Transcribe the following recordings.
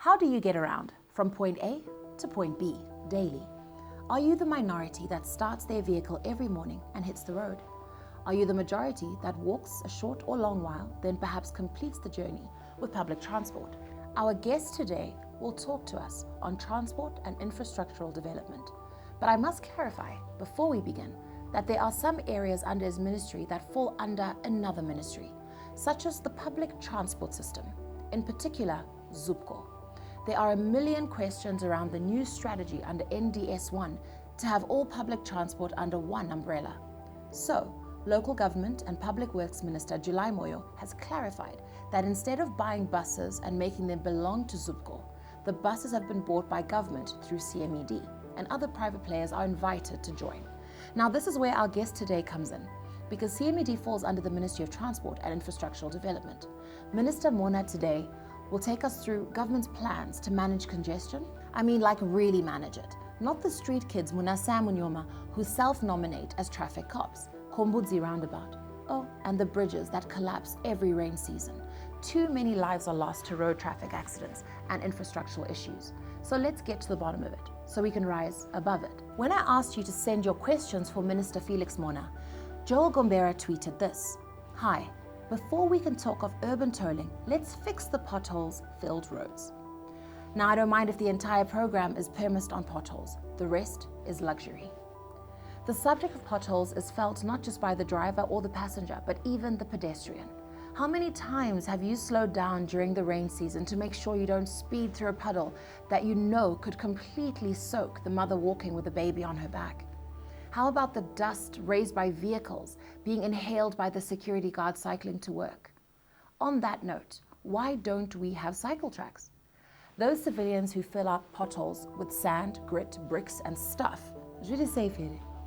How do you get around from point A to point B daily? Are you the minority that starts their vehicle every morning and hits the road? Are you the majority that walks a short or long while, then perhaps completes the journey with public transport? Our guest today will talk to us on transport and infrastructural development. But I must clarify before we begin that there are some areas under his ministry that fall under another ministry, such as the public transport system, in particular, ZUPCO. There are a million questions around the new strategy under NDS1 to have all public transport under one umbrella. So, Local Government and Public Works Minister July Moyo has clarified that instead of buying buses and making them belong to ZUPCO, the buses have been bought by government through CMED, and other private players are invited to join. Now, this is where our guest today comes in, because CMED falls under the Ministry of Transport and Infrastructural Development. Minister Mhona today will take us through government's plans to manage congestion. I mean, like really manage it. Not the street kids, Munasa Munyoma, who self-nominate as traffic cops, Kombudzi roundabout. Oh, and the bridges that collapse every rain season. Too many lives are lost to road traffic accidents and infrastructural issues. So let's get to the bottom of it, so we can rise above it. When I asked you to send your questions for Minister Felix Mhona, Joel Gombera tweeted this: "Hi, before we can talk of urban tolling, let's fix the potholes-filled roads." Now, I don't mind if the entire program is premised on potholes. The rest is luxury. The subject of potholes is felt not just by the driver or the passenger, but even the pedestrian. How many times have you slowed down during the rain season to make sure you don't speed through a puddle that you know could completely soak the mother walking with a baby on her back? How about the dust raised by vehicles being inhaled by the security guard cycling to work? On that note, why don't we have cycle tracks? Those civilians who fill up potholes with sand, grit, bricks, and stuff,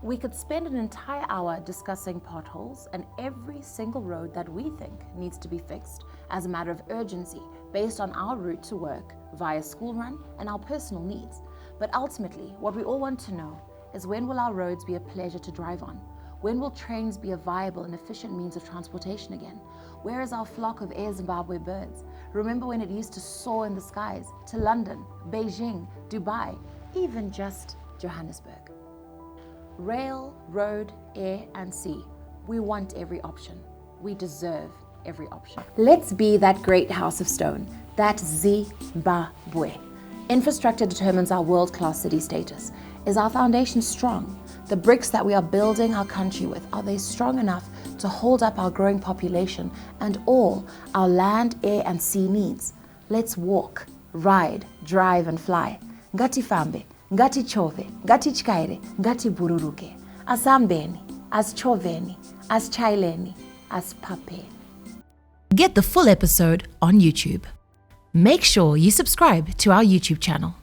we could spend an entire hour discussing potholes and every single road that we think needs to be fixed as a matter of urgency based on our route to work, via school run, and our personal needs. But ultimately, what we all want to know is, when will our roads be a pleasure to drive on? When will trains be a viable and efficient means of transportation again? Where is our flock of Air Zimbabwe birds? Remember when it used to soar in the skies to London, Beijing, Dubai, even just Johannesburg? Rail, road, air, and sea. We want every option. We deserve every option. Let's be that great house of stone, that Zimbabwe. Infrastructure determines our world-class city status. Is our foundation strong? The bricks that we are building our country with, are they strong enough to hold up our growing population and all our land, air, and sea needs? Let's walk, ride, drive, and fly. Ngati fambe, ngati chove, ngati chikaire, ngati bururuke. Asambeni, as choveni, as chaileni, as papeni. Get the full episode on YouTube. Make sure you subscribe to our YouTube channel.